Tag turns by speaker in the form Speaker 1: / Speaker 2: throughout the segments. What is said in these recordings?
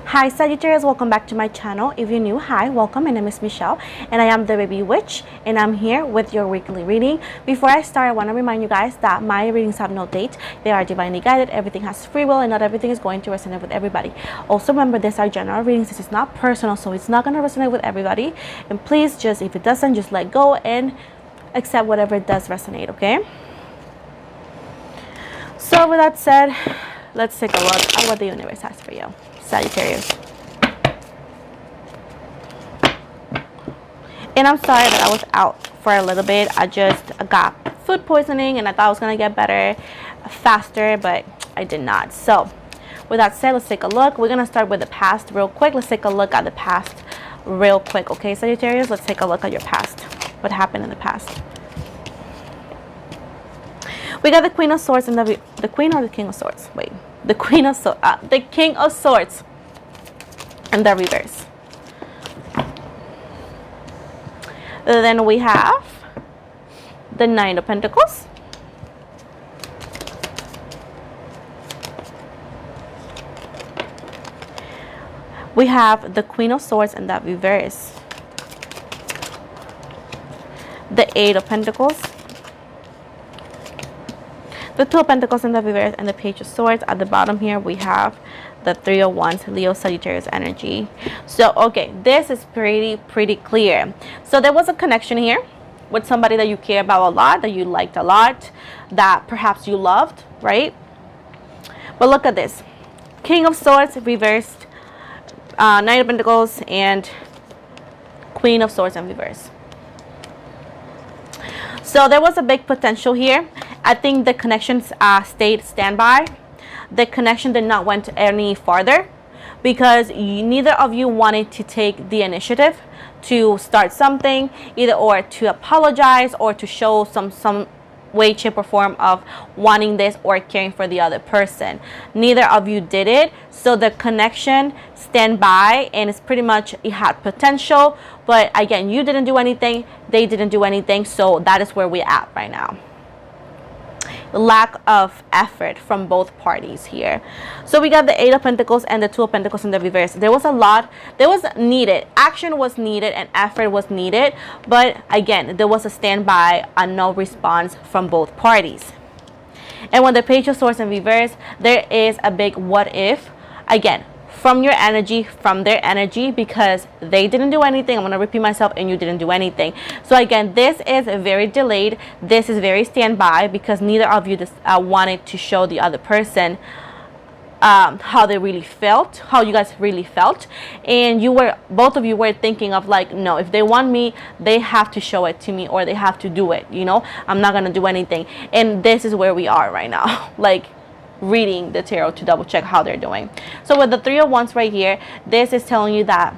Speaker 1: Hi Sagittarius, welcome back to my channel. If you're new, hi, welcome. My name is Michelle and I am the baby witch and I'm here with your weekly reading. Before I start, I want to remind you guys that my readings have no date. They are divinely guided. Everything has free will and not everything is going to resonate with everybody. Also remember, these are general readings. This is not personal, so it's not going to resonate with everybody. And please just, if it doesn't, just let go and accept whatever does resonate, okay? So with that said, let's take a look at what the universe has for you, Sagittarius. And I'm sorry that I was out for a little bit. I just got food poisoning and I thought I was going to get better faster, but I did not. So with that said, let's take a look. We're going to start with the past real quick. Let's take a look at the past real quick, okay, Sagittarius? Let's take a look at your past. What happened in the past? We got the Queen of Swords and the Queen or the King of Swords? Wait, the Queen of Swords, the King of Swords, and the reverse. Then we have the Nine of Pentacles. We have the Queen of Swords and the reverse. The Eight of Pentacles. The Two of Pentacles in the reverse and the Page of Swords. At the bottom here, we have the Three of Wands, Leo, Sagittarius energy. So, okay, this is pretty clear. So there was a connection here with somebody that you care about a lot, that you liked a lot, that perhaps you loved, right? But look at this. King of Swords reversed, Nine of Pentacles, and Queen of Swords in reverse. So there was a big potential here. I think the connections stayed standby. The connection did not went any farther because neither of you wanted to take the initiative to start something, either or to apologize or to show some way, shape, or form of wanting this or caring for the other person. Neither of you did it, so the connection stand by, and it's pretty much, it had potential, but again, you didn't do anything, they didn't do anything, so that is where we're at right now. Lack of effort from both parties here. So we got the Eight of Pentacles and the Two of Pentacles in the reverse. There was a lot, there was needed, action was needed and effort was needed, but again, there was a standby and no response from both parties. And when the Page of Swords in reverse, there is a big what if, again, from your energy, from their energy, because they didn't do anything. I'm going to repeat myself, and you didn't do anything. So again, this is very delayed. This is very standby because neither of you wanted to show the other person how they really felt, how you guys really felt. And both of you were thinking of like, no, if they want me, they have to show it to me, or they have to do it, you know. I'm not going to do anything. And this is where we are right now. Like, reading the tarot to double check how they're doing. So with the Three of Wands right here, this is telling you that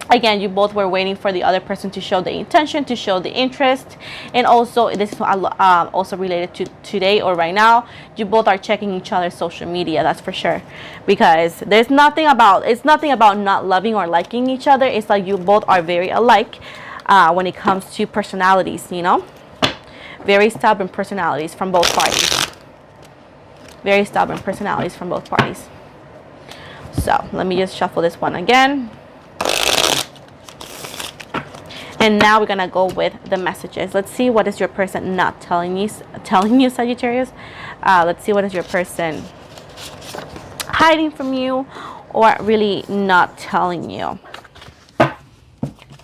Speaker 1: again, you both were waiting for the other person to show the intention, to show the interest. And also, this is also related to today or right now, you both are checking each other's social media, that's for sure, because it's nothing about not loving or liking each other. It's like you both are very alike when it comes to personalities, you know, very stubborn personalities from both parties. Very stubborn personalities from both parties. So let me just shuffle this one again. And now we're gonna go with the messages. Let's see what is your person not telling you, Sagittarius. Let's see what is your person hiding from you or really not telling you.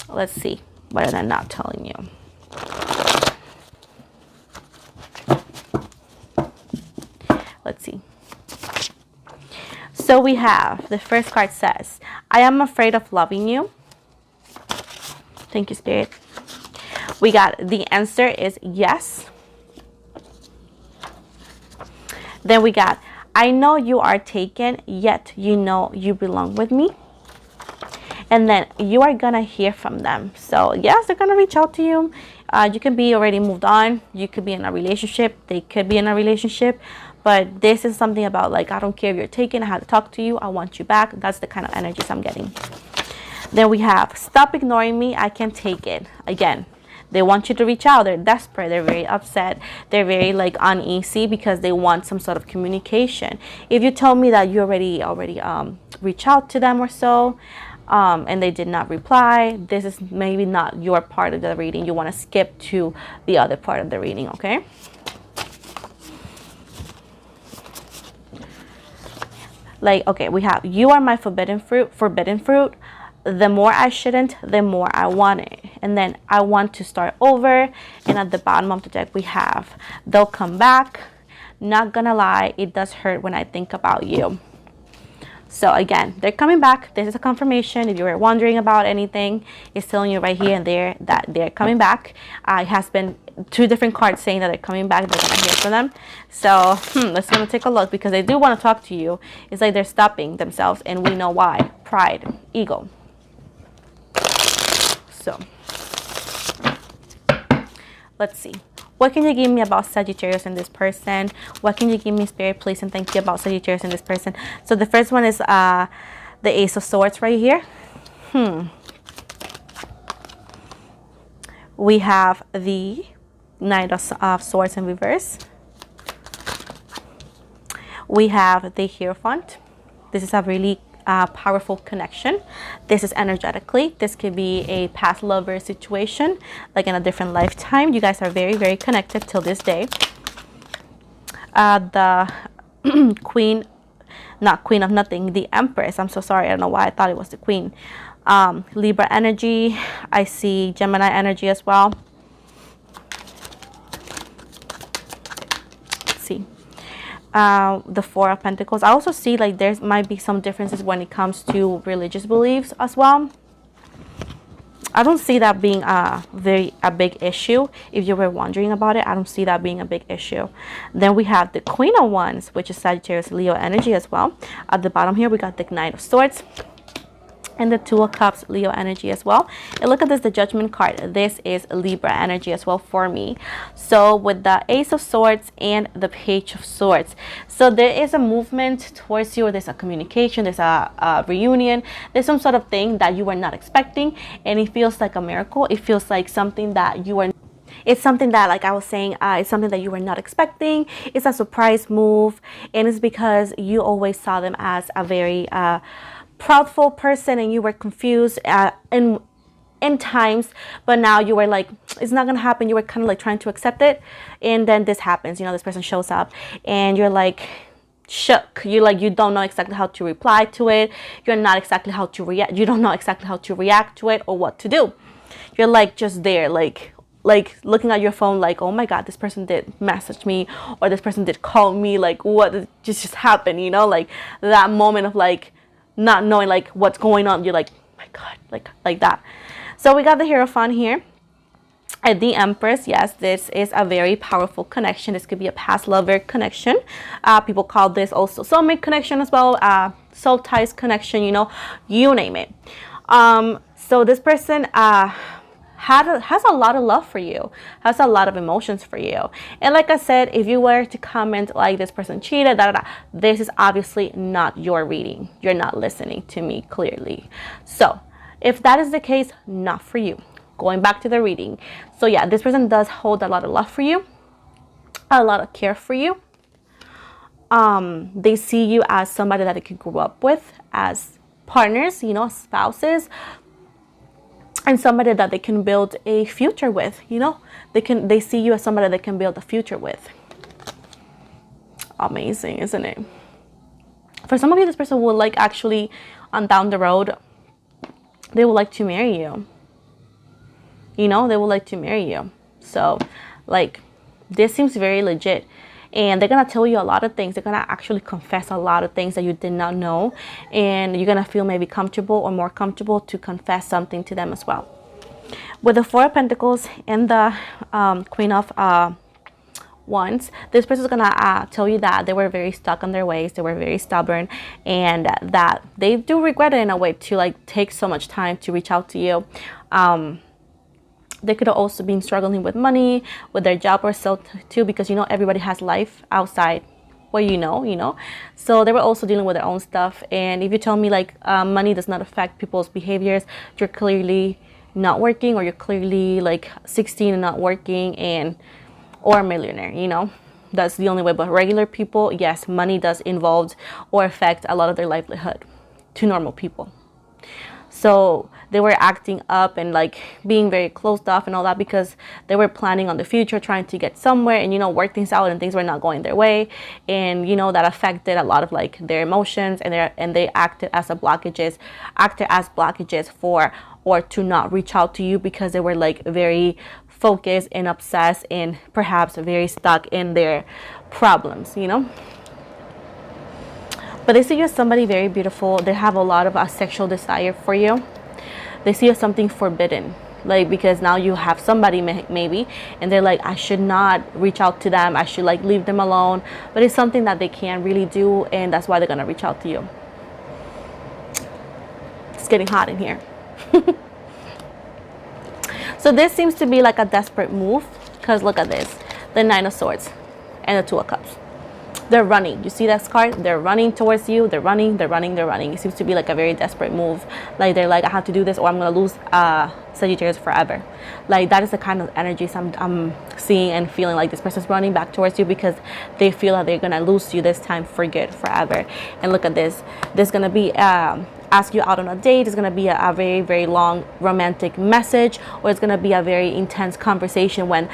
Speaker 1: Let's see what are they not telling you. Let's see. So we have, the first card says, I am afraid of loving you. Thank you, Spirit. We got the answer is yes. Then we got, I know you are taken, yet you know you belong with me. And then you are gonna hear from them. So yes, they're gonna reach out to you. You can be already moved on. You could be in a relationship. They could be in a relationship. But this is something about like, I don't care if you're taken, I have to talk to you, I want you back. That's the kind of energies I'm getting. Then we have, stop ignoring me, I can't take it. Again, they want you to reach out. They're desperate. They're very upset. They're very like uneasy because they want some sort of communication. If you tell me that you already reach out to them or so, and they did not reply, this is maybe not your part of the reading. You want to skip to the other part of the reading, okay? Like, okay, we have, you are my forbidden fruit. The more I shouldn't, the more I want it. And then I want to start over. And at the bottom of the deck, we have, they'll come back. Not gonna lie, it does hurt when I think about you. So again, they're coming back. This is a confirmation. If you were wondering about anything, it's telling you right here and there that they're coming back. It has been 2 different cards saying that they're coming back. They're gonna hear from them. So let's gonna take a look, because they do want to talk to you. It's like they're stopping themselves, and we know why. Pride, ego. So let's see. What can you give me about Sagittarius and this person? What can you give me, Spirit, please, and thank you, about Sagittarius and this person? So the first one is the Ace of Swords right here. We have the Knight of Swords in reverse. We have the Hierophant. This is a really powerful connection. This is energetically, this could be a past lover situation, like in a different lifetime. You guys are very, very connected till this day. The Queen, not Queen of Nothing, the Empress. I'm so sorry, I don't know why I thought it was the Queen. Libra energy. I see Gemini energy as well. Let's see. The Four of Pentacles. I also see like there might be some differences when it comes to religious beliefs as well. I don't see that being a big issue. If you were wondering about it, I don't see that being a big issue. Then we have the Queen of Wands, which is Sagittarius Leo energy as well. At the bottom here, we got the Knight of Swords and the Two of Cups, Leo energy as well. And look at this, the Judgment card. This is Libra energy as well for me. So with the Ace of Swords and the Page of Swords, so there is a movement towards you, or there's a communication, there's a reunion, there's some sort of thing that you were not expecting, and it feels like a miracle. It feels like something that you are, it's something that, like I was saying, it's something that you were not expecting. It's a surprise move, and it's because you always saw them as a very proudful person, and you were confused in times, but now you were like, it's not gonna happen. You were kind of like trying to accept it, and then this happens. You know, this person shows up, and you're like shook. You don't know exactly how to reply to it. You're not exactly how to react. You don't know exactly how to react to it or what to do. You're like just there, like looking at your phone, like, oh my God, this person did message me, or this person did call me. Like, what just happened? You know, like that moment of like not knowing like what's going on. You're like, oh my God, like that. So we got the Hierophant here and the Empress. Yes, this is a very powerful connection. This could be a past lover connection. People call this also soulmate connection as well, soul ties connection, you know, you name it. So this person has a lot of love for you, has a lot of emotions for you. And like I said, if you were to comment like this person cheated, this is obviously not your reading. You're not listening to me clearly. So if that is the case, not for you. Going back to the reading. So yeah, this person does hold a lot of love for you, a lot of care for you. They see you as somebody that they can grow up with, as partners, you know, spouses, and somebody that they can build a future with. You know, they see you as somebody they can build a future with. Amazing, isn't it? For some of you, this person will like actually down the road, they would like to marry you. You know, they would like to marry you. So like this seems very legit, and they're gonna tell you a lot of things. They're gonna actually confess a lot of things that you did not know, and you're gonna feel maybe comfortable or more comfortable to confess something to them as well. With the Four of Pentacles and the Queen of Wands, this person is gonna tell you that they were very stuck on their ways, they were very stubborn, and that they do regret it in a way to like take so much time to reach out to you. They could have also been struggling with money, with their job or so too, because you know everybody has life outside what you know. So they were also dealing with their own stuff. And if you tell me like money does not affect people's behaviors, you're clearly not working, or you're clearly like 16 and not working, or a millionaire, you know. That's the only way. But regular people, yes, money does involve or affect a lot of their livelihood. to normal people. So they were acting up and like being very closed off and all that because they were planning on the future, trying to get somewhere and, you know, work things out, and things were not going their way. And, you know, that affected a lot of like their emotions, and they acted as blockages for, or to not reach out to you, because they were like very focused and obsessed and perhaps very stuck in their problems, you know. But they see you as somebody very beautiful. They have a lot of sexual desire for you. They see you as something forbidden, like, because now you have somebody maybe, and they're like, I should not reach out to them. I should like leave them alone. But it's something that they can't really do, and that's why they're gonna reach out to you. It's getting hot in here. So this seems to be like a desperate move, because look at this, the Nine of Swords and the Two of Cups. They're running. You see that card? They're running towards you. They're running. It seems to be like a very desperate move. Like they're like, I have to do this or I'm going to lose Sagittarius forever. Like that is the kind of energies I'm seeing and feeling. Like this person's running back towards you because they feel that they're going to lose you this time for good, forever. And look at this. There's going to be ask you out on a date. It's going to be a very, very long romantic message, or it's going to be a very intense conversation when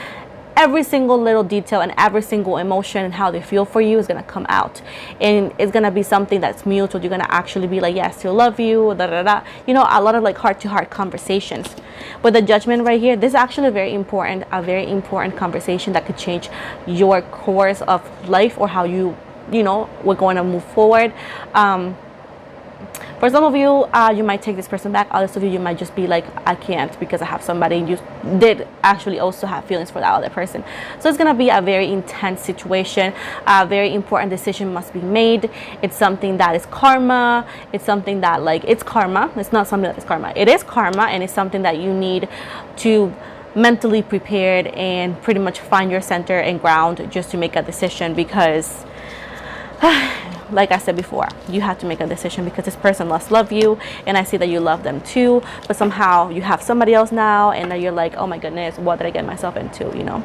Speaker 1: every single little detail and every single emotion and how they feel for you is going to come out, and it's going to be something that's mutual. You're going to actually be like, yes, still love you, da, da, da. You know, a lot of like heart-to-heart conversations. But the Judgment right here, this is actually a very important conversation that could change your course of life, or how you know, we're going to move forward. For some of you, you might take this person back. Others of you, you might just be like, I can't because I have somebody. And you did actually also have feelings for that other person. So it's going to be a very intense situation. A very important decision must be made. It's something that is karma. It's something that like, it's karma. It's not something that is karma. It is karma, and it's something that you need to mentally prepared and pretty much find your center and ground just to make a decision, because like I said before, you have to make a decision because this person must love you, and I see that you love them too, but somehow you have somebody else now, and then you're like, oh my goodness, what did I get myself into, you know?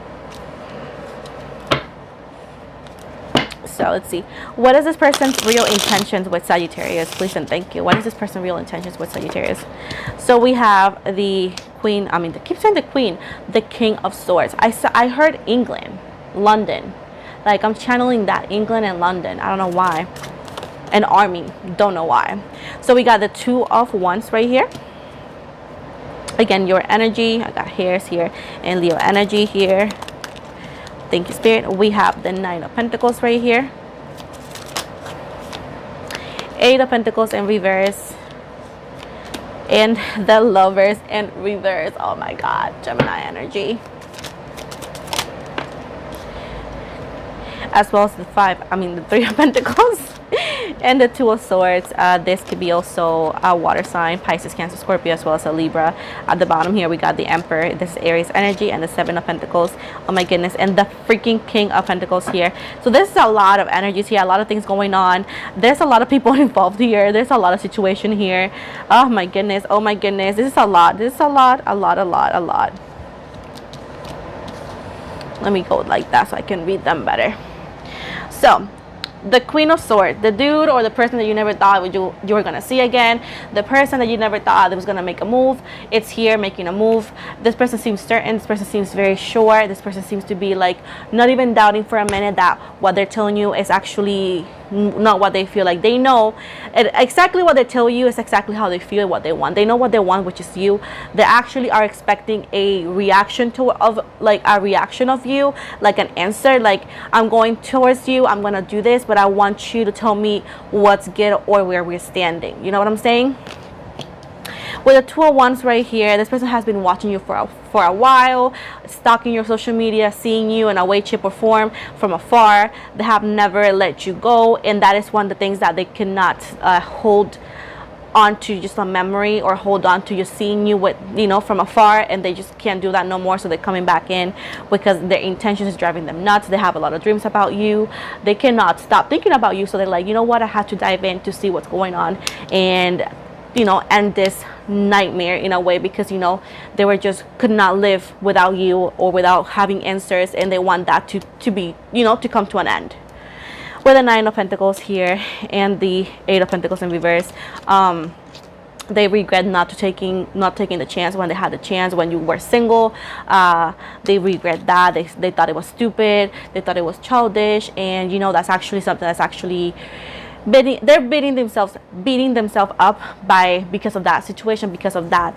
Speaker 1: So let's see, what is this person's real intentions with Sagittarius? Please and thank you. What is this person's real intentions with Sagittarius? So we have the Queen, I keep saying the Queen, the King of Swords. I heard England, London. Like I'm channeling that, England and London. I don't know why. An army. Don't know why. So we got the Two of Wands right here. Again, your energy. I got hairs here and Leo energy here. Thank you, Spirit. We have the Nine of Pentacles right here. Eight of Pentacles in reverse. And the Lovers in reverse. Oh my God. Gemini energy. As well as the Three of Pentacles and the Two of Swords. This could be also a water sign, Pisces, Cancer, Scorpio, as well as a Libra. At the bottom here we got the Emperor. This is Aries energy, and the Seven of Pentacles. Oh my goodness. And the freaking King of Pentacles here. So this is a lot of energies here, a lot of things going on. There's a lot of people involved here. There's a lot of situation here. Oh my goodness. Oh my goodness. This is a lot. This is a lot. Let me go like that so I can read them better. So the Queen of Swords, the dude or the person that you never thought you were gonna see again, the person that you never thought that was gonna make a move, it's here making a move. This person seems certain. This person seems very sure. This person seems to be like not even doubting for a minute that what they're telling you is actually not what they feel. Like they know exactly what they tell you is exactly how they feel, what they want. They know what they want, which is you. They actually are expecting a reaction of you, like an answer, like I'm going towards you, I'm gonna do this, but I want you to tell me what's good or where we're standing. You know what I'm saying? With the Two of Wands right here, this person has been watching you for a while, stalking your social media, seeing you in a way, shape, or form from afar. They have never let you go, and that is one of the things that they cannot hold on to, just a memory, or hold on to just seeing you with, you know, from afar, and they just can't do that no more. So they're coming back in because their intentions is driving them nuts. They have a lot of dreams about you. They cannot stop thinking about you. So they're like, you know what, I have to dive in to see what's going on, and you know, end this nightmare in a way, because you know they were just could not live without you or without having answers, and they want that to be, you know, to come to an end. with the Nine of Pentacles here and the Eight of Pentacles in reverse. They regret not taking the chance when they had the chance when you were single. They regret that. They thought it was stupid. They thought it was childish, and you know that's actually something that's actually they're beating themselves up because of that situation, because of that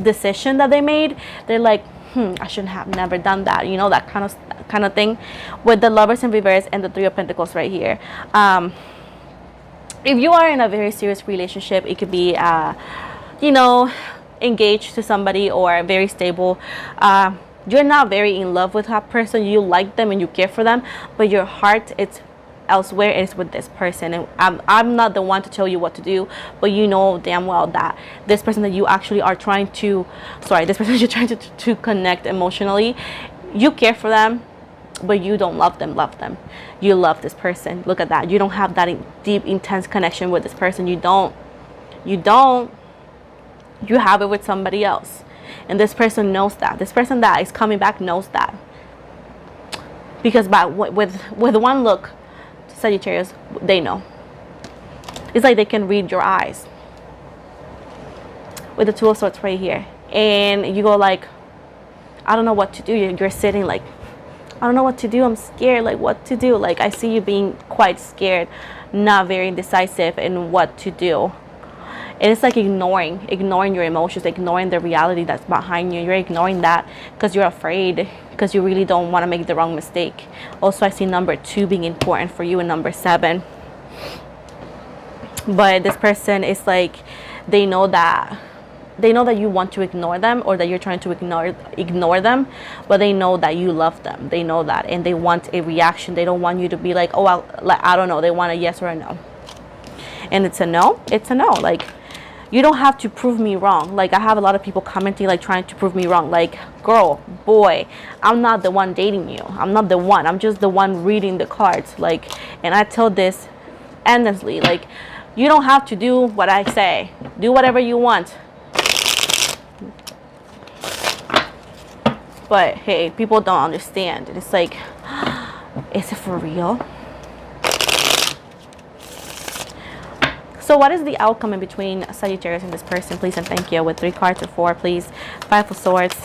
Speaker 1: decision that they made. They're like, I shouldn't have never done that, you know, that kind of thing. With the Lovers in reverse and the Three of Pentacles right here, if you are in a very serious relationship, it could be you know, engaged to somebody or very stable. You're not very in love with that person. You like them and you care for them, but your heart, it's elsewhere. It's with this person, and I'm not the one to tell you what to do, but you know damn well that this person that you actually are trying to this person you're trying to connect emotionally, you care for them, but you don't love them. You love this person. Look at that. You don't have that deep, intense connection with this person. You don't. You have it with somebody else, and this person knows that. This person that is coming back knows that, because with one look, Sagittarius, they know. It's like they can read your eyes. With the Two of Swords right here, and you go like, I don't know what to do. You're sitting like, I don't know what to do. I'm scared. Like, what to do? Like, I see you being quite scared, not very indecisive in what to do. And it's like ignoring your emotions, ignoring the reality that's behind you. You're ignoring that because you're afraid, because you really don't want to make the wrong mistake. Also, I see number 2 being important for you, and number 7. But this person is like, they know that you want to ignore them, or that you're trying to ignore them, but they know that you love them. They know that, and they want a reaction. They don't want you to be like, oh, I don't know. They want a yes or a no. And it's a no. It's a no. Like, you don't have to prove me wrong. Like, I have a lot of people commenting, like, trying to prove me wrong. Like, girl, boy, I'm not the one dating you. I'm not the one. I'm just the one reading the cards. Like, and I tell this endlessly. Like, you don't have to do what I say. Do whatever you want. But hey, people don't understand. It's like, is it for real? So what is the outcome in between Sagittarius and this person, please and thank you? With 3 cards or 4, please. 5 of Swords.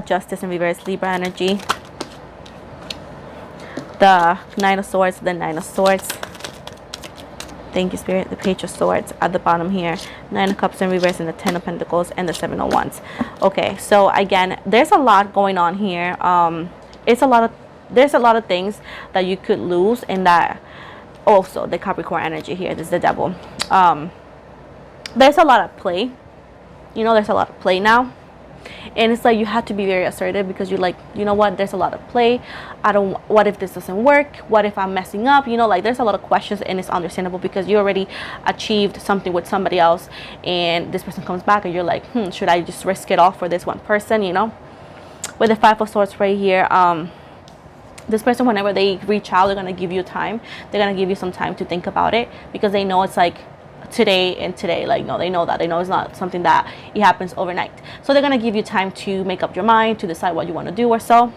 Speaker 1: Justice in reverse, Libra energy. The 9 of Swords, the 9 of Swords. Thank you, Spirit. The Page of Swords at the bottom here. 9 of Cups in reverse, and the 10 of Pentacles, and the 7 of Wands. Okay, so again, there's a lot going on here. There's a lot of things that you could lose, and that also the Capricorn energy here. This is the Devil. There's a lot of play. You know, there's a lot of play now. And it's like you have to be very assertive, because you're like, you know what, there's a lot of play. What if this doesn't work? What if I'm messing up? You know, like, there's a lot of questions, and it's understandable because you already achieved something with somebody else, and this person comes back and you're like, should I just risk it all for this one person, you know? With the 5 of Swords right here, this person, whenever they reach out, they're going to give you time. They're going to give you some time to think about it, because they know it's like today and today. Like, no, they know that. They know it's not something that it happens overnight. So they're going to give you time to make up your mind, to decide what you want to do or so.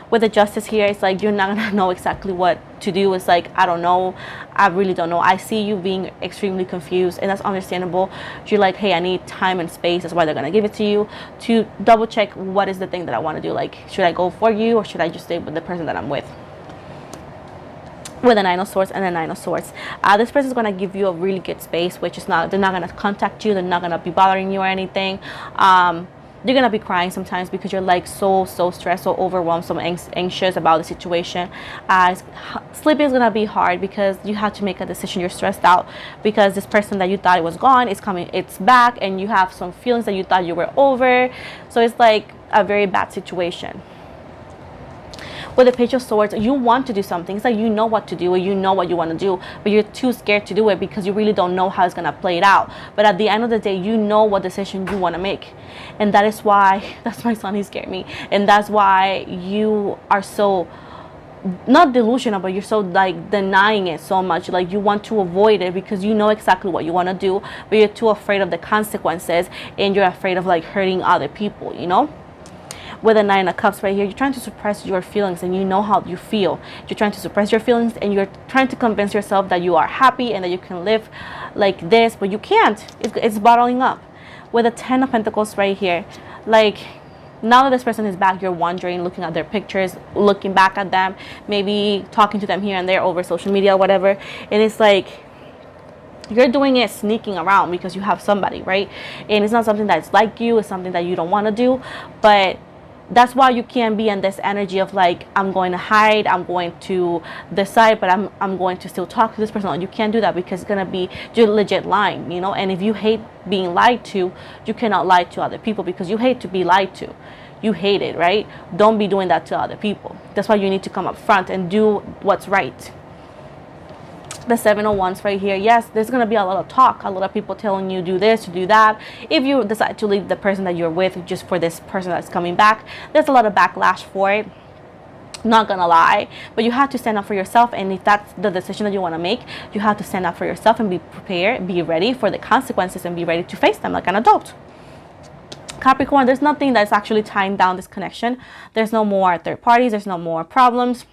Speaker 1: With the Justice here, it's like you're not going to know exactly what to do. It's like, I don't know. I really don't know. I see you being extremely confused, and that's understandable. You're like, hey, I need time and space. That's why they're going to give it to you, to double check what is the thing that I want to do. Like, should I go for you, or should I just stay with the person that I'm with? With the 9 of Swords and the 9 of Swords, this person is going to give you a really good space, which is not, they're not going to contact you. They're not going to be bothering you or anything. You're going to be crying sometimes because you're like so stressed, so overwhelmed, so anxious about the situation. Sleeping is going to be hard because you have to make a decision. You're stressed out because this person that you thought it was gone is coming, it's back, and you have some feelings that you thought you were over. So it's like a very bad situation. With the Page of Swords, you want to do something. It's like you know what to do, or you know what you want to do, but you're too scared to do it because you really don't know how it's going to play it out. But at the end of the day, you know what decision you want to make. And that is why, that's my son, he scared me. And that's why you are so, not delusional, but you're so like denying it so much. Like, you want to avoid it because you know exactly what you want to do, but you're too afraid of the consequences, and you're afraid of like hurting other people, you know? with the Nine of Cups right here, you're trying to suppress your feelings, and you know how you feel. You're trying to suppress your feelings, and you're trying to convince yourself that you are happy and that you can live like this, but you can't. It's bottling up. With the Ten of Pentacles right here, like, now that this person is back, you're wondering, looking at their pictures, looking back at them, maybe talking to them here and there over social media or whatever, and it's like you're doing it sneaking around because you have somebody, right? And it's not something that's like you, it's something that you don't want to do, but that's why you can't be in this energy of like, I'm going to hide, I'm going to decide, but I'm going to still talk to this person. You can't do that because it's going to be you're legit lying, you know. And if you hate being lied to, you cannot lie to other people because you hate to be lied to. You hate it, right? Don't be doing that to other people. That's why you need to come up front and do what's right. The Seven of Wands right here. Yes, there's going to be a lot of talk, a lot of people telling you do this, do that. If you decide to leave the person that you're with just for this person that's coming back, there's a lot of backlash for it. Not gonna lie, but you have to stand up for yourself, and if that's the decision that you want to make, you have to stand up for yourself and be prepared, be ready for the consequences, and be ready to face them like an adult. Capricorn, there's nothing that's actually tying down this connection. There's no more third parties, there's no more problems.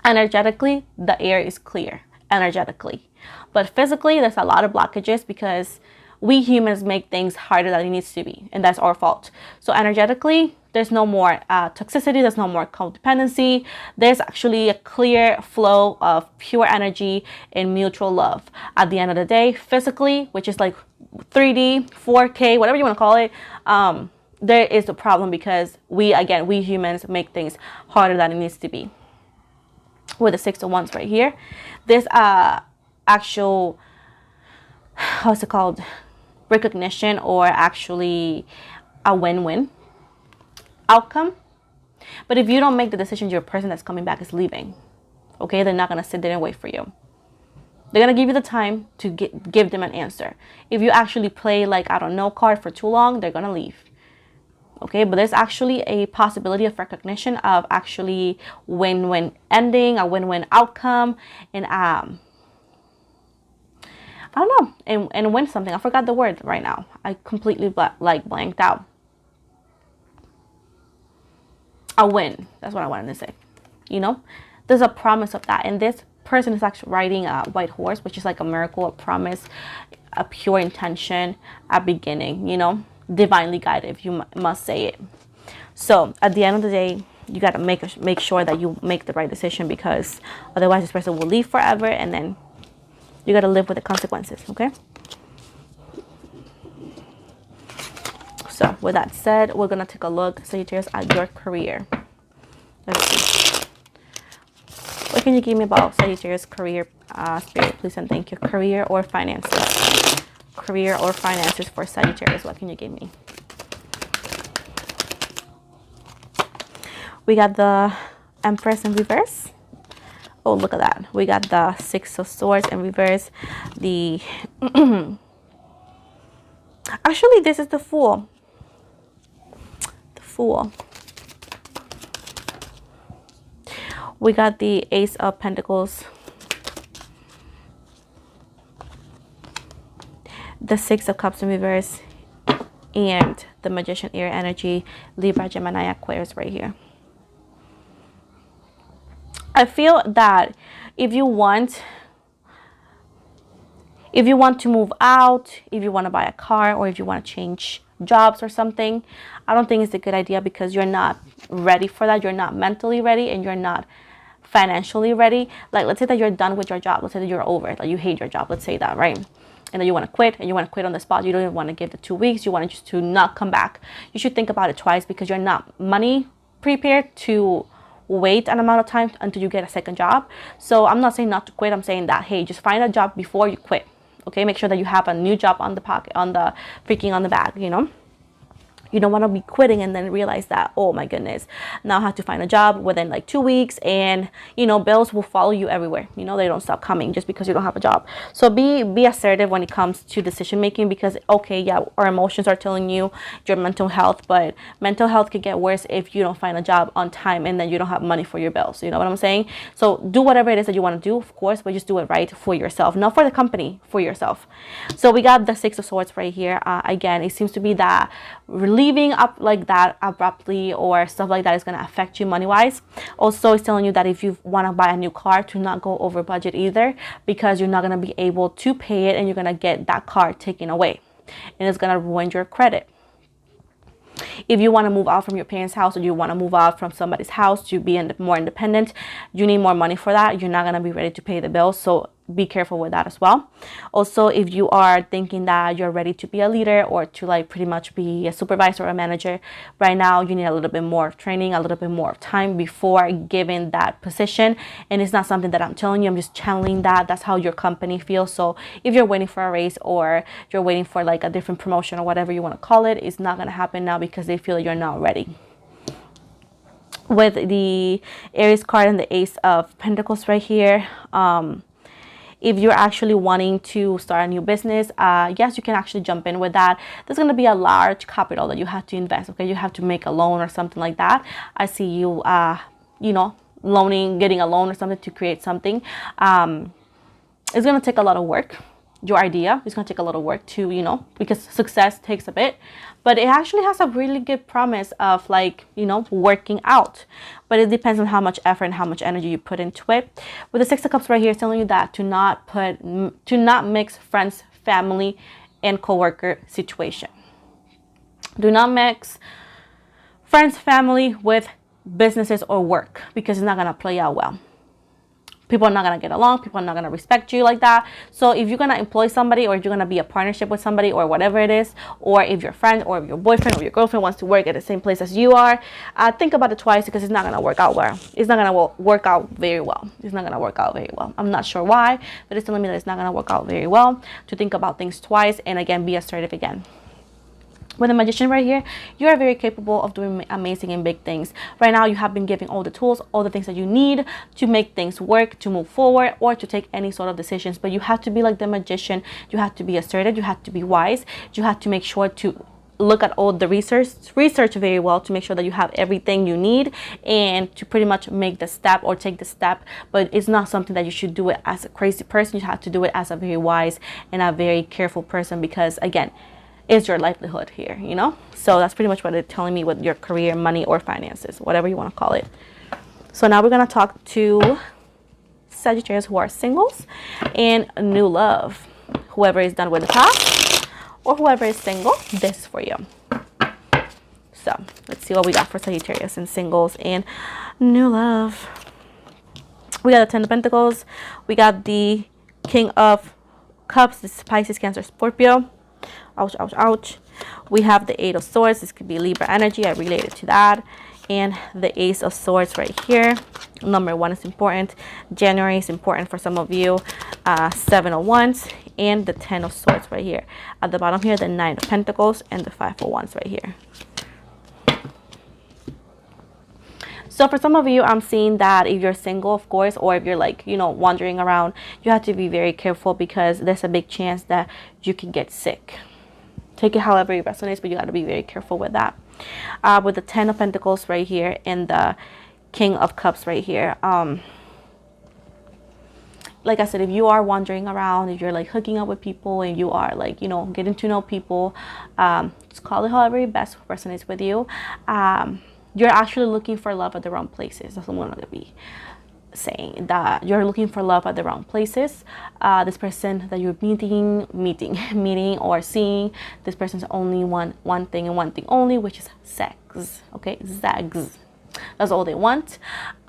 Speaker 1: Energetically, the air is clear. Energetically, but physically there's a lot of blockages because we humans make things harder than it needs to be, and that's our fault. So energetically, there's no more toxicity, there's no more codependency. There's actually a clear flow of pure energy and mutual love. At the end of the day, physically, which is like 3D, 4K, whatever you want to call it, there is a problem because we humans make things harder than it needs to be. With the Six of Wands right here, there's actual, how's it called, recognition, or actually a win-win outcome. But if you don't make the decision, your person that's coming back is leaving. Okay, they're not gonna sit there and wait for you. They're gonna give you the time to give them an answer. If you actually play like, I don't know, card for too long, they're gonna leave. Okay, but there's actually a possibility of recognition of actually win-win ending, a win-win outcome, and I don't know, and win something. I forgot the word right now. I completely blanked out. A win. That's what I wanted to say. You know, there's a promise of that, and this person is actually riding a white horse, which is like a miracle, a promise, a pure intention, a beginning. You know. Divinely guided, if you must say it. So at the end of the day, you got to make sure that you make the right decision, because otherwise this person will leave forever, and then you got to live with the consequences. Okay, so with that said, we're gonna take a look, Sagittarius, at your career. Let's see, what can you give me about Sagittarius career, spirit, please and thank you. Career or finances? Career or finances for Sagittarius, what can you give me? We got the Empress in reverse. Oh, look at that. We got the Six of Swords in reverse. The actually, this is the Fool. The Fool. We got the Ace of Pentacles. The Six of Cups in reverse, and the Magician, air energy, Libra, Gemini, Aquarius right here. I feel that if you want to move out, if you want to buy a car, or if you want to change jobs or something, I don't think it's a good idea, because you're not ready for that. You're not mentally ready, and you're not financially ready. Like, let's say that you're done with your job. Let's say that you're over it. Like, you hate your job. Let's say that, right? And then you want to quit, and you want to quit on the spot. You don't even want to give the 2 weeks. You want to just to not come back. You should think about it twice, because you're not money prepared to wait an amount of time until you get a second job. So I'm not saying not to quit. I'm saying that, hey, just find a job before you quit. Okay, make sure that you have a new job on the pocket, on the freaking on the bag, you know. You don't want to be quitting and then realize that, oh my goodness, now I have to find a job within like 2 weeks, and you know, bills will follow you everywhere. You know, they don't stop coming just because you don't have a job. So be assertive when it comes to decision making, because okay, yeah, our emotions are telling you your mental health, but mental health could get worse if you don't find a job on time and then you don't have money for your bills. You know what I'm saying? So do whatever it is that you want to do, of course, but just do it right for yourself, not for the company, for yourself. So we got the Six of Swords right here. Again, it seems to be that leaving up like that abruptly or stuff like that is going to affect you money wise. Also, it's telling you that if you want to buy a new car, to not go over budget either, because you're not going to be able to pay it and you're going to get that car taken away and it's going to ruin your credit. If you want to move out from your parents' house, or you want to move out from somebody's house to be more independent, you need more money for that. You're not going to be ready to pay the bills, so be careful with that as well. Also, if you are thinking that you're ready to be a leader or to like pretty much be a supervisor or a manager, right now you need a little bit more training, a little bit more time before giving that position. And it's not something that I'm telling you, I'm just channeling that. That's how your company feels. So if you're waiting for a raise or you're waiting for like a different promotion or whatever you want to call it, it's not going to happen now because they feel you're not ready. With the Aries card and the Ace of Pentacles right here, if you're actually wanting to start a new business, yes, you can actually jump in with that. There's going to be a large capital that you have to invest. Okay, you have to make a loan or something like that. I see you, you know, getting a loan or something to create something. It's going to take a lot of work. Your idea is going to take a lot of work to, you know, because success takes a bit, but it actually has a really good promise of like, you know, working out. But it depends on how much effort and how much energy you put into it. With the Six of Cups right here, it's telling you that to not mix friends, family, and coworker situation. Do not mix friends, family with businesses or work, because it's not going to play out well. People are not going to get along. People are not going to respect you like that. So if you're going to employ somebody, or if you're going to be a partnership with somebody, or whatever it is, or if your friend or your boyfriend or your girlfriend wants to work at the same place as you are, think about it twice, because it's not going to work out well. It's not going to work out very well. It's not going to work out very well. I'm not sure why, but it's telling me that it's not going to work out very well. To think about things twice, and again, be assertive again. With the Magician right here, you are very capable of doing amazing and big things. Right now, you have been given all the tools, all the things that you need to make things work, to move forward, or to take any sort of decisions. But you have to be like the Magician. You have to be assertive. You have to be wise. You have to make sure to look at all the research very well, to make sure that you have everything you need, and to pretty much make the step or take the step. But it's not something that you should do it as a crazy person. You have to do it as a very wise and a very careful person, because again, is your livelihood here, you know? So that's pretty much what it's telling me with your career, money, or finances, whatever you want to call it. So now we're going to talk to Sagittarius who are singles and new love. Whoever is done with the past or whoever is single, this is for you. So let's see what we got for Sagittarius and singles and new love. We got the Ten of Pentacles. We got the King of Cups. This is Pisces, Cancer, Scorpio. Ouch, ouch, ouch. We have the Eight of Swords. This could be Libra energy. I related to that. And the Ace of Swords right here. Number 1 is important. January is important for some of you. 7 of Wands. And the 10 of Swords right here. At the bottom here, the 9 of Pentacles and the 5 of Wands right here. So for some of you, I'm seeing that if you're single, of course, or if you're like, you know, wandering around, you have to be very careful, because there's a big chance that you can get sick. Take it however it resonates, but you got to be very careful with that. With the 10 of Pentacles right here and the King of Cups right here. Like I said, if you are wandering around, if you're like hooking up with people and you are like, you know, getting to know people, just call it however it best resonates with you. You're actually looking for love at the wrong places. That's what I'm going to be saying, that you're looking for love at the wrong places. This person that you're meeting or seeing, this person's only one thing and one thing only, which is sex. Okay, sex. That's all they want.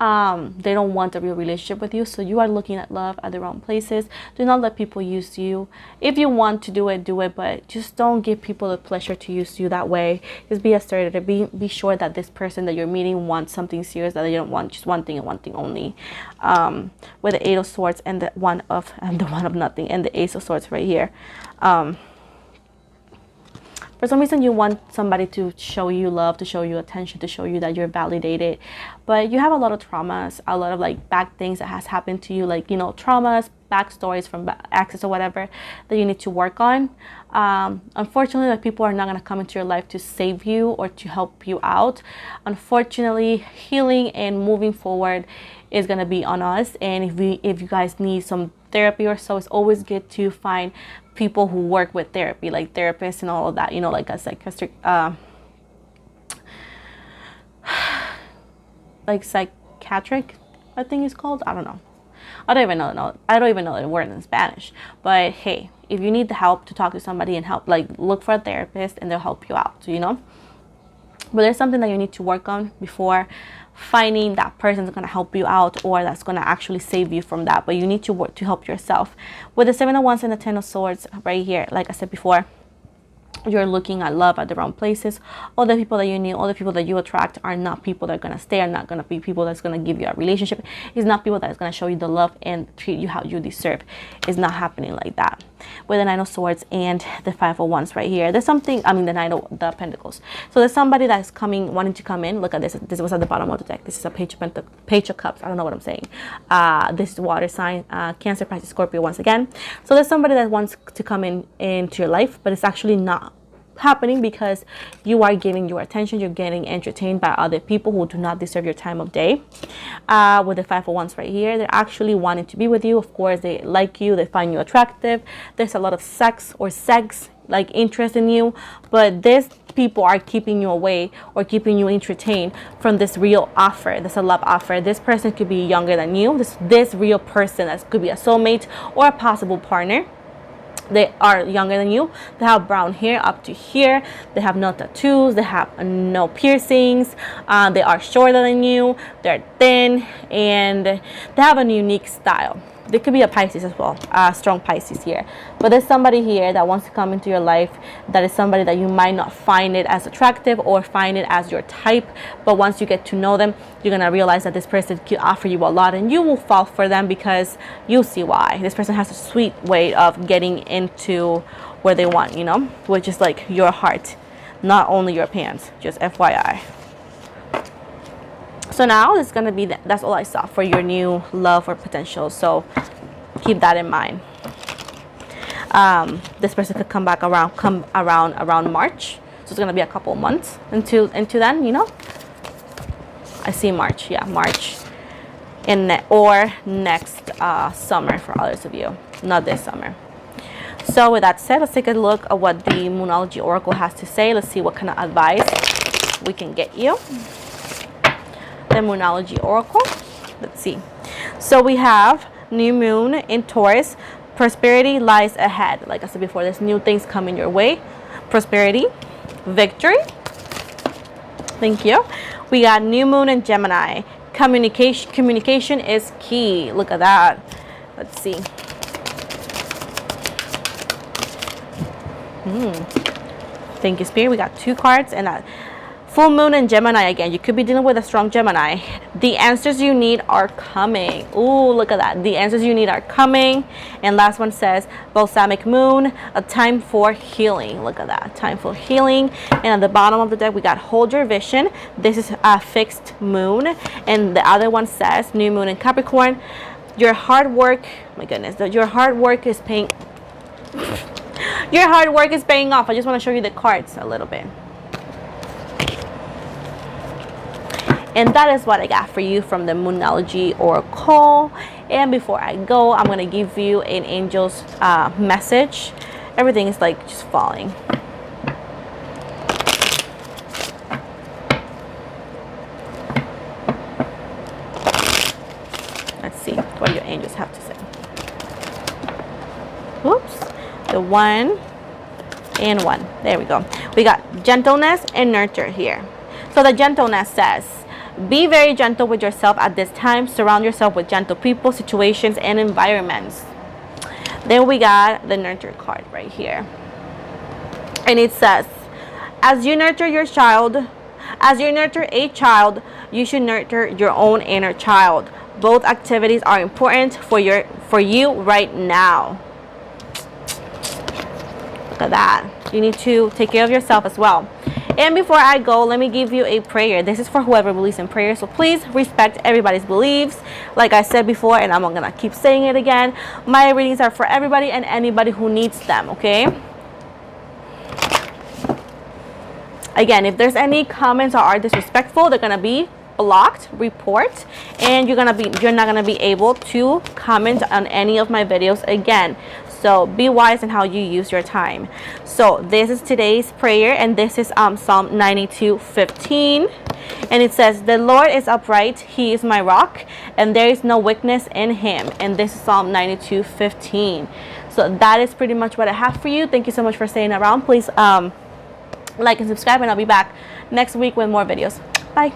Speaker 1: They don't want a real relationship with you. So you are looking at love at the wrong places. Do not let people use you. If you want to do it, but just don't give people the pleasure to use you that way. Just be assertive. Be sure that this person that you're meeting wants something serious, that they don't want just one thing and one thing only. With the Eight of Swords and the one of nothing and the Ace of Swords right here. For some reason, you want somebody to show you love, to show you attention, to show you that you're validated. But you have a lot of traumas, a lot of like bad things that has happened to you, like, you know, traumas, backstories from exes or whatever that you need to work on. Unfortunately, like, people are not going to come into your life to save you or to help you out. Unfortunately, healing and moving forward is going to be on us. And if you guys need some therapy or so, it's always good to find people who work with therapy, like therapists and all of that, you know, like a psychiatric like psychiatric, I think it's called. I don't know. I don't even know the word in Spanish. But hey, if you need the help to talk to somebody and help, like look for a therapist and they'll help you out, you know. But there's something that you need to work on before finding that person that's going to help you out or that's going to actually save you from that. But you need to work to help yourself. With the 7 of Wands and the 10 of Swords right here, like I said before, you're looking at love at the wrong places. All the people that you need, all the people that you attract are not people that are going to stay, are not going to be people that's going to give you a relationship. It's not people that is going to show you the love and treat you how you deserve. It's not happening like that. With the 9 of Swords and the 5 of Wands right here, there's something, I mean the 9 of the Pentacles. So there's somebody that's coming, wanting to come in. Look at this. This was at the bottom of the deck. This is a Page of Cups. I don't know what I'm saying. This is water sign, Cancer, Pisces, Scorpio once again. So there's somebody that wants to come into your life, but it's actually not happening because you are giving your attention. You're getting entertained by other people who do not deserve your time of day. With the 5 of Wands right here, they're actually wanting to be with you. Of course, they like you, they find you attractive. There's a lot of sex like interest in you, but these people are keeping you away or keeping you entertained from this real offer. That's a love offer. This person could be younger than you. This real person that could be a soulmate or a possible partner. They are younger than you. They have brown hair up to here. They have no tattoos. They have no piercings. They are shorter than you. They're thin, and they have a unique style. They could be a Pisces as well, strong Pisces here. But there's somebody here that wants to come into your life. That is somebody that you might not find it as attractive or find it as your type. But once you get to know them, you're going to realize that this person can offer you a lot. And you will fall for them because you see why. This person has a sweet way of getting into where they want, you know. Which is like your heart, not only your pants. Just FYI. So now it's going to be that's all I saw for your new love or potential. So keep that in mind. This person could come around March. So it's going to be a couple months into then, you know. I see March. Yeah, March. Or next summer for others of you. Not this summer. So with that said, let's take a look at what the Moonology Oracle has to say. Let's see what kind of advice we can get you. The Moonology Oracle. Let's see. So we have new moon in Taurus. Prosperity lies ahead. Like I said before, there's new things coming your way. Prosperity, victory. Thank you. We got new moon in Gemini. Communication is key. Look at that. Let's see. Thank you, Spirit. We got 2 cards and a full moon in Gemini again. You could be dealing with a strong Gemini. The answers you need are coming. Ooh, look at that. The answers you need are coming. And last one says balsamic moon, a time for healing. Look at that. Time for healing. And at the bottom of the deck, we got hold your vision. This is a fixed moon. And the other one says new moon in Capricorn. Your hard work, my goodness, your hard work is paying your hard work is paying off. I just want to show you the cards a little bit. And that is what I got for you from the Moonology Oracle. And before I go, I'm going to give you an angel's message. Everything is like just falling. Let's see what your angels have to say. Oops. The 1 and 1. There we go. We got gentleness and nurture here. So the gentleness says, be very gentle with yourself at this time. Surround yourself with gentle people, situations, and environments. Then we got the nurture card right here. And it says, as you nurture a child, you should nurture your own inner child. Both activities are important for you right now. Look at that. You need to take care of yourself as well. And before I go, let me give you a prayer. This is for whoever believes in prayer. So please respect everybody's beliefs. Like I said before, and I'm going to keep saying it again. My readings are for everybody and anybody who needs them, okay? Again, if there's any comments or are disrespectful, they're going to be blocked, report, and you're not going to be able to comment on any of my videos again. So be wise in how you use your time. So this is today's prayer, and this is Psalm 92:15, and it says, "The Lord is upright; He is my rock, and there is no weakness in Him." And this is Psalm 92:15. So that is pretty much what I have for you. Thank you so much for staying around. Please like and subscribe, and I'll be back next week with more videos. Bye.